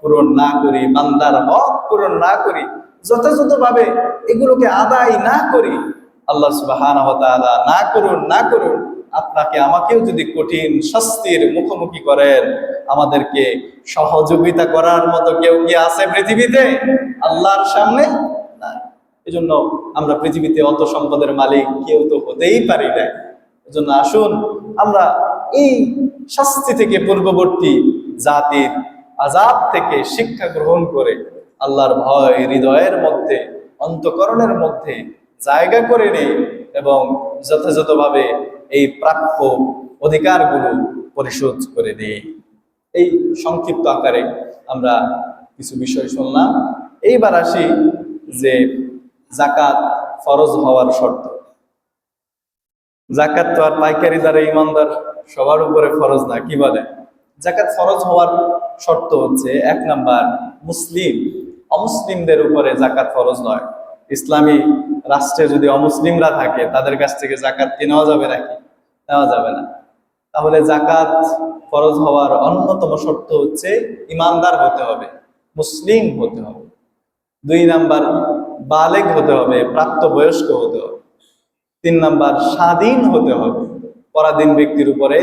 পূরণ না করি, বান্দার হক পূরণ না করি, যথাযথভাবে এগুলোকে আদায় না করি, আল্লাহ সুবহানাহু ওয়া তাআলা না করুন আপনাকে আমাকেও যদি কঠিন শাস্তির মুখোমুখি করেন, আমাদেরকে সহযোগিতা করার মতো কেউ কি আছে পৃথিবীতে আল্লাহর সামনে? না। এজন্য আমরা পৃথিবীতে অত সম্পদের মালিক কেউ তো হতেই পারি না। এজন্য আসুন আমরা এই শাস্তি থেকে পূর্ববর্তী জাতির আযাব থেকে শিক্ষা গ্রহণ করে আল্লাহর ভয় হৃদয়ের মধ্যে, অন্তঃকরণের মধ্যে জায়গা করে নেই এবং যথাযথভাবে এই প্রাপ্য অধিকারগুলো পরিশোধ করে দেই। এই সংক্ষিপ্ত আকারে আমরা কিছু বিষয় শুনলাম। এইবার আসি যে যাকাত ফরজ হওয়ার শর্ত। যাকাত তো আর পাইকারি দ্বারা ইমানদার সবার উপরে ফরজ না, কি বলে? যাকাত ফরজ হওয়ার শর্ত হচ্ছে, 1 নাম্বার, মুসলিম। অমুসলিমদের উপরে যাকাত ফরজ নয়। ইসলামী রাষ্ট্রে যদি অমুসলিমরা থাকে তাদের কাছ থেকে যাকাত কি নেওয়া যাবে নাকি? নেওয়া যাবে না। তাহলে যাকাত ফরজ হওয়ার অন্যতম শর্ত হচ্ছে ইমানদার হতে হবে, মুসলিম হতে হবে। 2 নাম্বার, বালেগ হতে হবে, প্রাপ্তবয়স্ক হতে হবে। 3 নাম্বার, স্বাধীন হতে হবে, পরাধীন ব্যক্তির উপরে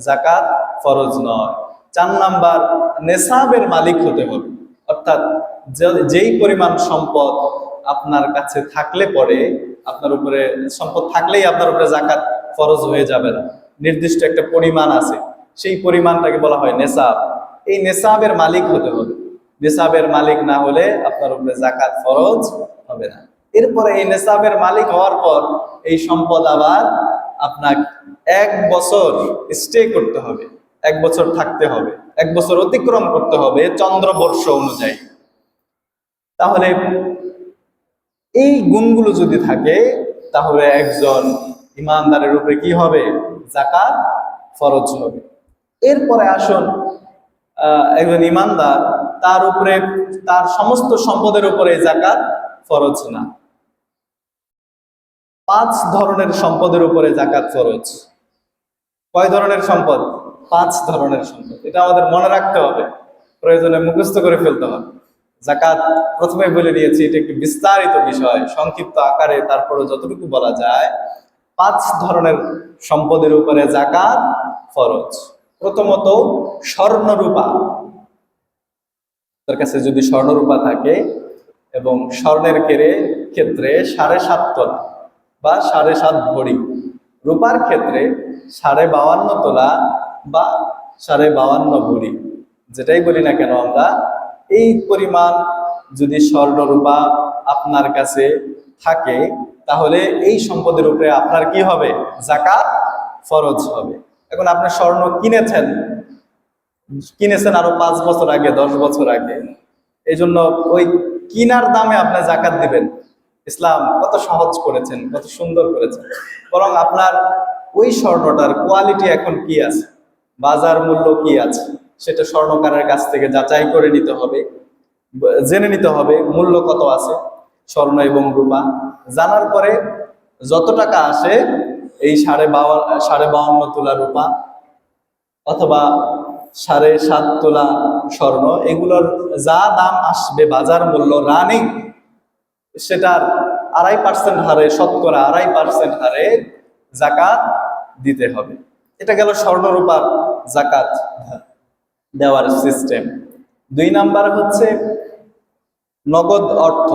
যাকাত ফরজ নয়। 4 নাম্বার, নেসাবের মালিক হতে হবে, অর্থাৎ যেই পরিমাণ সম্পদ আপনার কাছে থাকলে পরে আপনার উপরে, সম্পদ থাকলেই আপনার উপরে যাকাত ফরজ হয়ে যাবে না। নির্দিষ্ট একটা পরিমাণ আছে, সেই পরিমাণটাকে বলা হয় নেসাব। এই নেসাবের মালিক হতে হবে। নেসাবের মালিক না হলে আপনার উপরে যাকাত ফরজ হবে না। এরপরে এই নেসাবের মালিক হওয়ার পর এই সম্পদ আবার আপনাকে 1 বছর স্টে করতে হবে, 1 বছর থাকতে হবে, 1 বছর অতিক্রম করতে হবে চন্দ্রবর্ষ অনুযায়ী। তাহলে এই গুণগুলো যদি থাকে তাহলে একজন ইমানদারের উপরে কি হবে? যাকাত ফরজ হবে। এরপরে আসুন, একজন ইমানদার, তার উপরে, তার সমস্ত সম্পদের উপরে যাকাত ফরজ না। 5 ধরনের সম্পদের উপরে যাকাত ফরজ। কয় ধরনের সম্পদ? 5 ধরনের সম্পদ। এটা আমাদের মনে রাখতে হবে, প্রয়োজনে মুখস্থ করে ফেলতে হবে। যাকাত প্রথমে বলে দিয়েছি, এটা একটি বিস্তারিত বিষয়, সংক্ষিপ্ত আকারে তারপরে যতটুকু বলা যায়। 5 ধরনের সম্পদের উপরে যাকাত ফরজ। প্রথমত, স্বর্ণরূপা। তার কাছে যদি স্বর্ণরূপা থাকে এবং স্বর্ণের ক্ষেত্রে 7.5 তোলা বা 7.5 ভরি, রূপার ক্ষেত্রে 52.5 তোলা বা 52.5 ভরি, যেটাই বলি না কেন আমরা, এই পরিমাণ যদি স্বর্ণরূপা আপনার কাছে থাকে তাহলে এই সম্পদের উপরে আপনার কি হবে? যাকাত ফরজ হবে। এখন আপনি স্বর্ণ কিনেছেন আরো 5 বছর আগে, 10 বছর আগে, এই জন্য ওই কিনার দামে আপনি যাকাত দিবেন। ইসলাম কত সহজ করেছেন, কত সুন্দর করেছেন। বরং আপনার ওই স্বর্ণটার কোয়ালিটি এখন কি আছে, বাজার মূল্য কি আছে, সেটা স্বর্ণকারের কাছ থেকে যাচাই করে নিতে হবে, জেনে নিতে হবে মূল্য কত আছে স্বর্ণ এবং রূপা। জানার পরে যত টাকা আসে, এই 52.5 তোলা রূপা অথবা 7.5 তোলা স্বর্ণ, এগুলোর যা দাম আসবে বাজার মূল্য রানিং, সেটার 2.5% হারে, শতকরা 2.5% হারে যাকাত দিতে হবে। এটা গেল স্বর্ণরূপার যাকাত দেওয়ার সিস্টেম। 2 নাম্বার হচ্ছে নগদ অর্থ,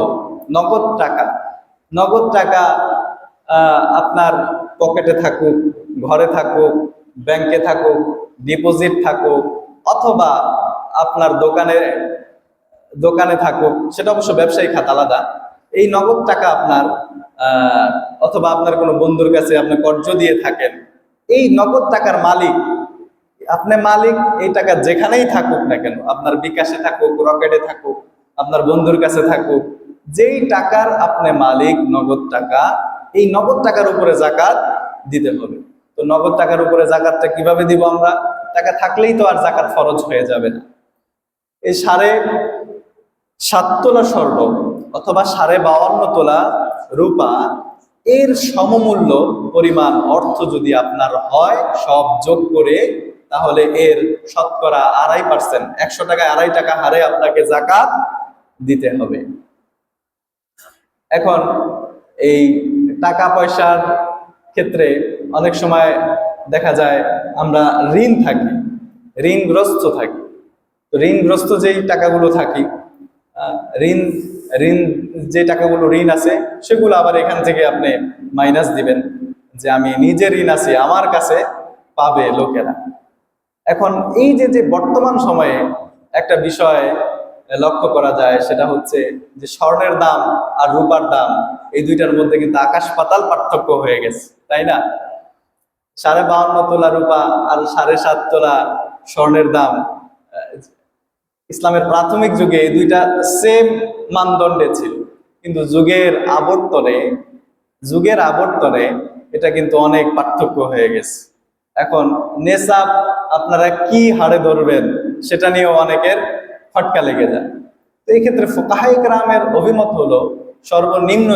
নগদ টাকা। নগদ টাকা আপনার পকেটে থাকুক, ঘরে থাকুক, ব্যাংকে থাকুক, ডিপোজিট থাকুক, অথবা আপনার দোকানে থাকুক, সেটা অবশ্য ব্যবসায়ী খাত আলাদা। এই নগদ টাকা আপনার, অথবা আপনার কোনো বন্ধুর কাছে আপনি কর্জ দিয়ে থাকেন, এই নগদ টাকার মালিক আপনি। মালিক এই টাকা যেখানেই থাকুক না কেন, আপনার বিকাশে থাকুক, রকেটে থাকুক, আপনার বন্ধুর কাছে থাকুক, যেই টাকার আপনি মালিক, নগদ টাকা, এই নগদ টাকার উপরে যাকাত দিতে হবে। তো নগদ টাকার উপরে যাকাতটা কিভাবে দিব আমরা? টাকা থাকলেই তো আর যাকাত ফরজ হয়ে যাবে না। এই 7.5 তোলা স্বর্ণ অথবা 52.5 তোলা রূপা, এর সমমূল্য পরিমাণ অর্থ যদি আপনার হয় সব যোগ করে, তাহলে এর শতকরা 2.5%, 100 টাকায় 2.5 টাকা হারে আপনাকে যাকাত দিতে হবে। এখন এই টাকা পয়সার ক্ষেত্রে অনেক সময় দেখা যায় আমরা ঋণ থাকি, ঋণগ্রস্ত থাকি। তো ঋণগ্রস্ত যেই টাকাগুলো থাকি, আহ, ঋণ ঋণ যে টাকাগুলো ঋণ আছে সেগুলো আবার এখান থেকে আপনি মাইনাস দিবেন, যে আমি নিজে ঋণ আছি, আমার কাছে পাবে লোকেরা। এখন এই যে যে বর্তমান সময়ে একটা বিষয় লক্ষ্য করা যায়, সেটা হচ্ছে যে স্বর্ণের দাম আর রূপার দাম, এই দুইটার মধ্যে কিন্তু আকাশ পাতাল পার্থক্য হয়ে গেছে, তাই না? 52.5 তোলা রূপা আর 7.5 তোলা স্বর্ণের দাম, আহ, ইসলামের প্রাথমিক যুগে এই দুইটা সেম মানদণ্ডে ছিল, কিন্তু যুগের আবর্তনে এটা কিন্তু অনেক পার্থক্য হয়ে গেছে। এখন নেসাব আপনারা কি হারে ধরবেন সেটা নিয়েও অনেকের খটকা লেগে যায়। তো এই ক্ষেত্রে ফুকাহায়ে কেরামের অভিমত হলো সর্বনিম্ন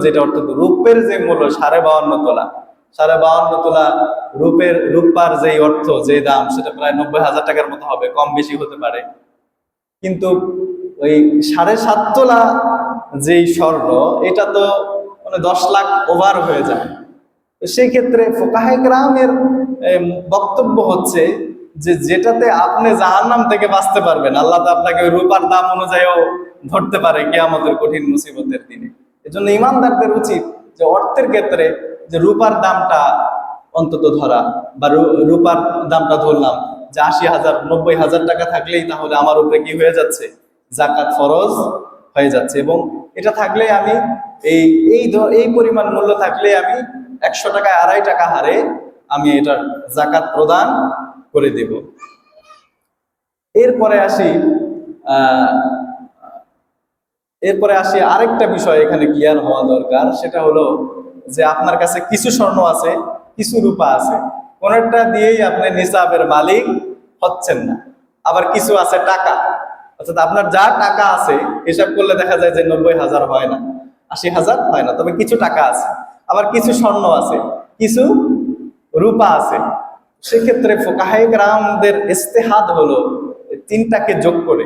যেটা অর্থাৎ রূপের যে মূল্য 52.5 তোলা, 52.5 তোলা রূপার যেই অর্থ, যে দাম, সেটা প্রায় 90,000 টাকার মতো হবে, কম বেশি হতে পারে। কিন্তু ওই 7.5 তোলা যেই স্বর্ণ, এটা তো মানে 10 লাখ ওভার হয়ে যায়। তো সেই ক্ষেত্রে ফুকাহায়ে কেরামের বক্তব্য হচ্ছে যে যেটাতে আপনি জাহান্নাম থেকে বাঁচতে পারবেন, আল্লাহ তো আপনাকে ওই রূপার দাম অনুযায়ীও ধরতে পারে কিয়ামতের কঠিন মুসিবতের দিনে। এজন্য ইমানদারদের উচিত যে অর্থের ক্ষেত্রে যে রূপার দামটা অন্তত ধরা, বা রূপার দামটা ধরলাম যে 80,000 90,000 টাকা থাকলেই তাহলে আমার উপরে কি হয়ে যাচ্ছে, জাকাত ফরজ হয়ে যাচ্ছে। এবং এটা থাকলে আমি এই এই এই পরিমাণ মূল্য থাকলে আমি 100 টাকায় 2.5 টাকা হারে আমি এটার জাকাত প্রদান করে দেব। এরপরে আসি আহ এরপরে আসি আরেকটা বিষয় এখানে ক্লিয়ার হওয়া দরকার, সেটা হলো যে আপনার কাছে কিছু স্বর্ণ আছে, কিছু রূপা আছে, কোনটা দিয়েই আপনি নিসাবের মালিক হচ্ছেন না। আবার কিছু আছে টাকা, অর্থাৎ আপনার যা টাকা আছে হিসাব করলে দেখা যায় যে 90,000 হয় না, 80,000 হয় না, তবে কিছু টাকা আছে। আবার কিছু স্বর্ণ আছে, কিছু রূপা আছে। সেক্ষেত্রে ফুকাহায়ে কেরামদের ইজতিহাদ হলো তিনটাকে যোগ করে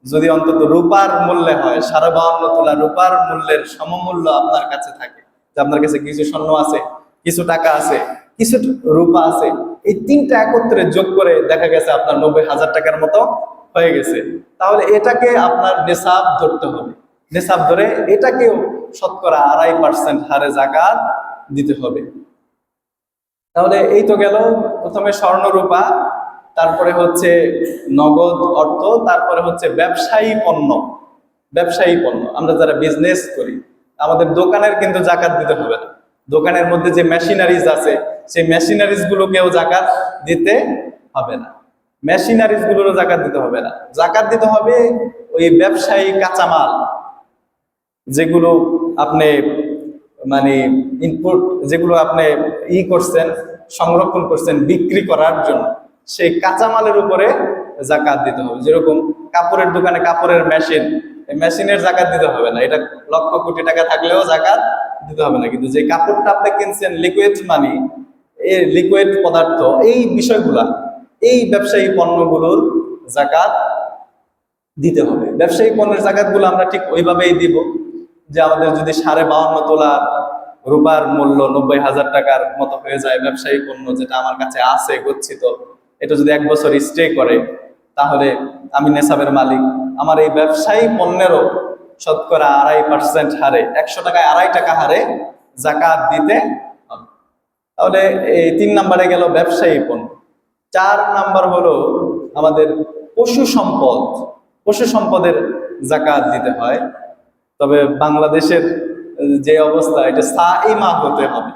যদি অন্তত রূপার মূল্যে হয়, 52.5 তোলা রূপার মূল্যের সমমূল্য আপনার কাছে থাকে, যে আপনার কাছে কিছু স্বর্ণ আছে, কিছু টাকা আছে, কিছু রূপা আছে, এই তিনটা একত্রে যোগ করে দেখা গেছে আপনার 90,000 টাকার মতো হয়ে গেছে, তাহলে এটাকে আপনার নেসাব ধরতে হবে। নেসাব ধরে এটাকেও 2.5% হারে জাকাত দিতে হবে। তাহলে এই তো গেল প্রথমে স্বর্ণ রূপা, তারপরে হচ্ছে নগদ অর্থ, তারপরে হচ্ছে ব্যবসায়ী পণ্য। আমরা যারা বিজনেস করি, আমাদের দোকানের কিন্তু জাকাত দিতে হবে না। দোকানের মধ্যে যে মেশিনারিজ আছে, সেই মেশিনারিজ গুলোকেও জাকাত দিতে হবে না। মেশিনারিজ গুলোরও জাকাত দিতে হবে না। জাকাত দিতে হবে ওই ব্যবসায়ী কাঁচামাল, যেগুলো আপনি মানে ইনপুট, যেগুলো আপনি করছেন, সংরক্ষণ করছেন বিক্রি করার জন্য, সেই কাঁচামালের উপরে জাকাত দিতে হবে। যেরকম কাপড়ের দোকানে কাপড়ের মেশিন, মেশিনের জাকাত দিতে হবে না, এটা লক্ষ কোটি টাকা থাকলেও জাকাত দিতে হবে না। কিন্তু যে কাপড়টা আপনি কিনছেন, লিকুইড মানি, এই লিকুইড পদার্থ, এই বিষয়গুলা, এই ব্যবসায়ী পণ্যগুলোর জাকাত দিতে হবে। ব্যবসায়ী পণ্যের জাকাতগুলো আমরা ঠিক ওইভাবেই দিব, যে আমাদের যদি 52.5 তোলা রূপার মূল্য 90,000 টাকার মতো হয়ে যায়, ব্যবসায়ী পণ্য যেটা আমার কাছে আছে গচ্ছিত, এটা যদি 1 বছর স্টে করে, তাহলে আমি নেসাবের মালিক। আমার এই ব্যবসায়ী পণ্যেরও 2.5% হারে, 100 টাকায় 2.5 টাকা হারে জাকাত দিতে হবে। তাহলে এই 3 নম্বরে গেল ব্যবসায়ী পণ্য। 4 নাম্বার হলো আমাদের পশু সম্পদের জাকাত দিতে হয়। তবে বাংলাদেশের যে অবস্থা, এটা সাইমা হতে হবে,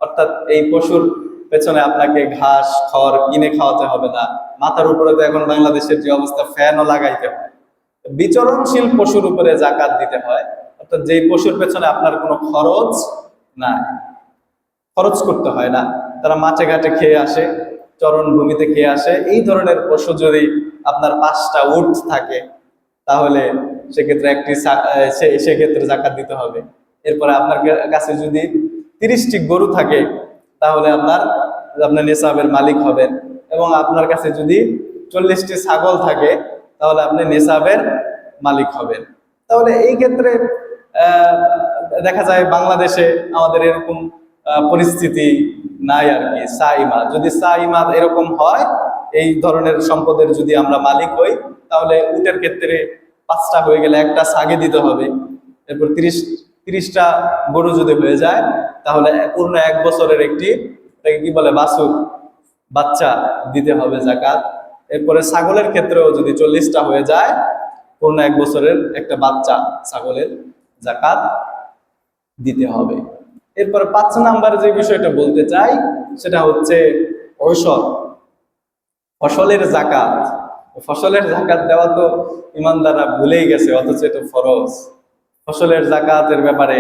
অর্থাৎ এই পশুর পেছনে আপনাকে ঘাস খড় কিনে খাওয়াতে হবে না। মাথার উপরে তো এখন বাংলাদেশের যে অবস্থা, ফ্যানও লাগাইতে হয়। বিচরণশীল পশুর উপরে জাকাত দিতে হয়, অর্থাৎ যেই পশুর পেছনে আপনার কোনো খরচ করতে হয় না, তারা মাঠে ঘাটে খেয়ে আসে, চরণভূমিতে খেয়ে আসে, এই ধরনের পশু যদি আপনার 5টা উট থাকে, তাহলে সেক্ষেত্রে সেক্ষেত্রে জাকাত দিতে হবে। এরপরে আপনার কাছে যদি 30টি গরু থাকে, তাহলে আপনার নেসাবের মালিক হবেন। এবং আপনার কাছে যদি 40টি ছাগল থাকে, তাহলে আপনি নেসাবের মালিক হবেন। তাহলে এই ক্ষেত্রে আহ, দেখা যায় বাংলাদেশে আমাদের এরকম পরিস্থিতি নাই আর কি। সাইমা যদি সাইমা এরকম হয়, এই ধরনের সম্পদের যদি আমরা মালিক হই, তাহলে উটের ক্ষেত্রে 5টা হয়ে গেলে একটা সাগে দিতে হবে। এরপর 30টা গরু যদি হয়ে যায়, তাহলে পূর্ণ 1 বছরের একটি, এটাকে কি বলে, বাছুর বাচ্চা দিতে হবে জাকাত। এরপরে ছাগলের ক্ষেত্রেও যদি 40টা হয়ে যায়, পূর্ণ 1 বছরের একটা বাচ্চা ছাগলের জাকাত দিতে হবে। এরপরে 5 নাম্বার যে বিষয়টা বলতে চাই, সেটা হচ্ছে ঔষধ, ফসলের জাকাত। ফসলের জাকাত দেওয়া তো ইমানদাররা ভুলেই গেছে, অথচ এটা ফরজ। ফসলের জাকাতের ব্যাপারে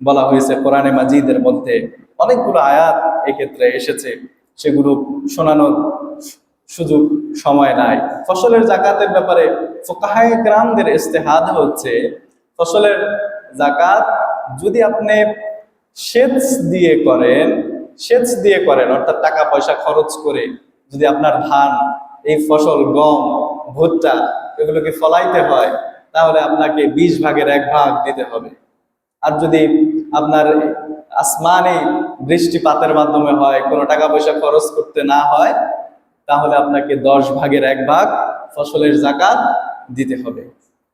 বলা হয়েছে কোরআনে মাজিদের মধ্যে, অনেকগুলো আয়াত এক্ষেত্রে এসেছে, সেগুলো শোনানোর সুযোগ সময় নাই। ফসলের জাকাতের ব্যাপারে ফুকাহায়ে কেরামদের ইজতিহাদ হচ্ছে, ফসলের জাকাত যদি আপনি সেচ দিয়ে করেন অর্থাৎ টাকা পয়সা খরচ করে যদি আপনার ধান, এই ফসল, গম, ভুট্টা এগুলোকে ফলাইতে হয়, তাহলে আপনাকে 20 ভাগের 1 ভাগ দিতে হবে। আর যদি আপনার আসমানে বৃষ্টিপাতের মাধ্যমে হয়, কোনো টাকা পয়সা খরচ করতে না হয়, তাহলে আপনাকে 10 ভাগের 1 ভাগ ফসলের জাকাত দিতে হবে।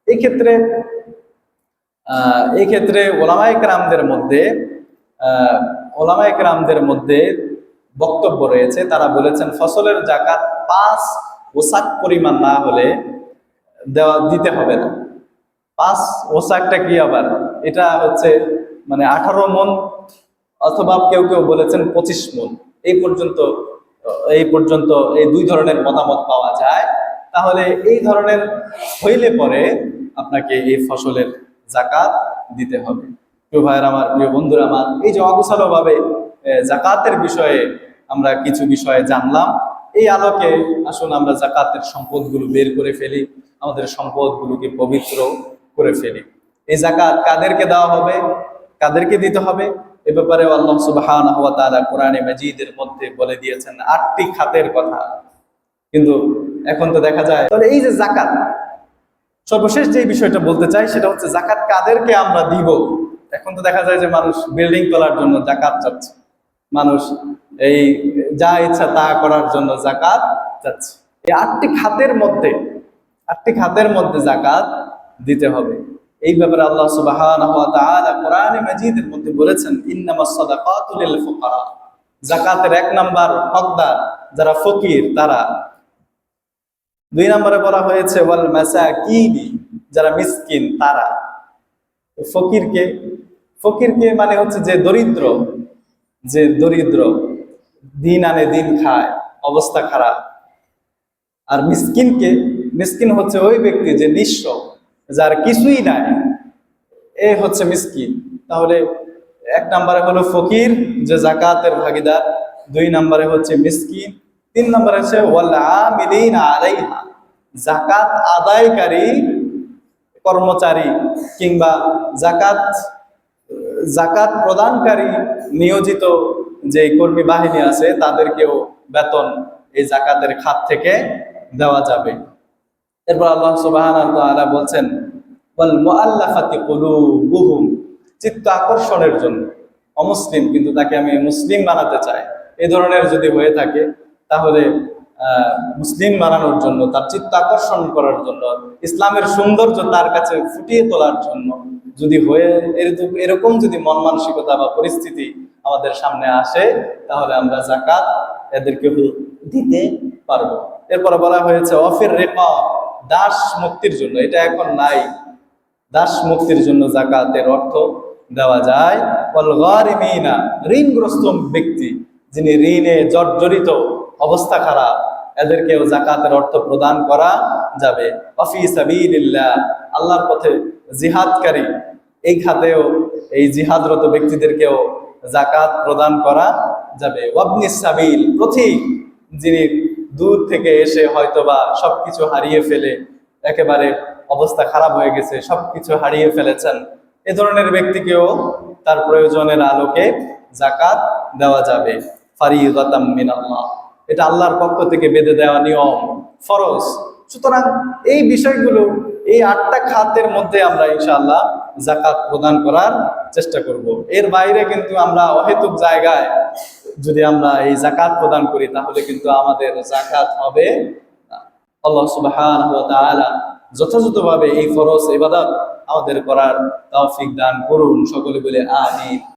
এই ক্ষেত্রে ওলামায়ে কেরামদের মধ্যে বক্তব্য রয়েছে। তারা বলেছেন ফসলের জাকাত 5 ওসাক পরিমাণ না হলে দিতে হবে না। 5 ওসাকটা কি আবার? এটা হচ্ছে মানে 18 মণ, অথবা কেউ কেউ বলেছেন 25 মণ। এই পর্যন্ত এই 2 ধরনের মতামত পাওয়া যায়। তাহলে এই ধরনের হইলে পরে আপনাকে এই ফসলের জাকাত দিতে হবে। প্রিয় ভাইয়ের আমার, প্রিয় বন্ধুরা আমার, এই যে অগোছালো ভাবে জাকাতের বিষয়ে আমরা কিছু বিষয়ে জানলাম, এই আলোকে আসুন আমরা জাকাতের সম্পদগুলো বের করে ফেলি, আমাদের সম্পদগুলোকে পবিত্র করে ফেলি। এই জাকাত কাদেরকে দেওয়া হবে, কাদেরকে দিতে হবে, এ ব্যাপারে আল্লাহ সুবহানাহু ওয়া তাআলা কোরআনে মাজিদের মধ্যে বলে দিয়েছেন 8টি খাতের কথা। কিন্তু এখন তো দেখা যায়, তাহলে এই যে জাকাত, সর্বশেষ যে বিষয়টা বলতে চাই সেটা হচ্ছে জাকাত কাদেরকে আমরা দিব। এখন তো দেখা যায় যে মানুষ বিল্ডিং তোলার জন্য জাকাত চাচ্ছে, মানুষ এই যা ইচ্ছা তা করার জন্য জাকাত চাচ্ছে। এই 8টি খাতের মধ্যে জাকাত দিতে হবে। এই ব্যাপারে আল্লাহ সুবহানাহু ওয়া তাআলা কোরআনে মাজিদের মধ্যে বলেছেন, ইন্নামাস সাদাকাতু লিল ফুকারা। জাকাতের 1 নাম্বার হকদার যারা ফকির তারা। 2 নম্বরে বলা হয়েছে ওয়াল মাসাকিনি, যারা মিসকিন তারা। ফকিরকে মানে হচ্ছে যে দরিদ্র, দিন আনে দিন খায়, অবস্থা খারাপ। আর মিসকিন হচ্ছে ওই ব্যক্তি যে নিঃস্ব, যার কিছুই নাই, এ হচ্ছে মিসকিন। তাহলে 1 নম্বরে হলো ফকির, যে জাকাতের ভাগীদার। 2 নম্বরে হচ্ছে মিসকিন। 3 নম্বরে হচ্ছে ওয়াল আমিলিনা আলাইহা, জাকাত আদায়কারী কর্মচারী কিংবা জাকাত প্রদানকারী নিয়োজিত যে কর্মী বাহিনী আছে, তাদেরকেও বেতন এই জাকাতের খাত থেকে দেওয়া যাবে। এরপর আল্লাহ সুবহানাহু ওয়া তাআলা বলছেন ওয়াল মুআল্লাফাতি কুলুবুহুম, চিত্ত আকর্ষণের জন্য। অমুসলিম কিন্তু তাকে আমি মুসলিম বানাতে চাই, এই ধরনের যদি হয়ে থাকে, তাহলে মুসলিম বানানোর জন্য, তার চিত্ত আকর্ষণ করার জন্য, ইসলামের সৌন্দর্য তার কাছে ফুটিয়ে তোলার জন্য যদি এরকম যদি মন মানসিকতা বা পরিস্থিতি আমাদের সামনে আসে, তাহলে আমরা জাকাত এদেরকে দিতে পারবো। এরপরে বলা হয়েছে অফির রিকাব, দাস মুক্তির জন্য। এটা এখন নাই, দাস মুক্তির জন্য জাকাতের অর্থ দেওয়া যায়। ওয়াল গারিমিনা, ঋণগ্রস্ত ব্যক্তি, যিনি ঋণে জর্জরিত, অবস্থা খারাপ, এদেরকেও জাকাতের অর্থ প্রদান করা যাবে। ওয়াফি সাবিলিল্লাহ, আল্লাহর পথে জিহাদকারী, এই খাতেও এই জিহাদরত ব্যক্তিদেরকেও জাকাত প্রদান করা যাবে। ওয়াবনিস সাবিল, পথিক, যিনি দূর থেকে এসে হয়তোবা সবকিছু হারিয়ে ফেলে, একেবারে অবস্থা খারাপ হয়ে গেছে, সবকিছু হারিয়ে ফেলেছেন, এ ধরনের ব্যক্তিকেও তার প্রয়োজনের আলোকে জাকাত দেওয়া যাবে। ফারিদাতাম মিনাল্লাহ, এটা আল্লাহর পক্ষ থেকে বেঁধে দেওয়া নিয়ম, ফরজ। সুতরাং এই বিষয়গুলো, এই 8টা খাতের মধ্যে আমরা ইনশাআল্লাহ জাকাত প্রদান করার চেষ্টা করব। এর বাইরে কিন্তু আমরা অহেতুক জায়গায় যদি আমরা এই জাকাত প্রদান করি তাহলে কিন্তু আমাদের জাকাত হবে না। আল্লাহ সুবহানাহু ওয়া তাআলা যথাযথভাবে এই ফরজ ইবাদত আমাদের করার তৌফিক দান করুন। সকলে বলে আমিন।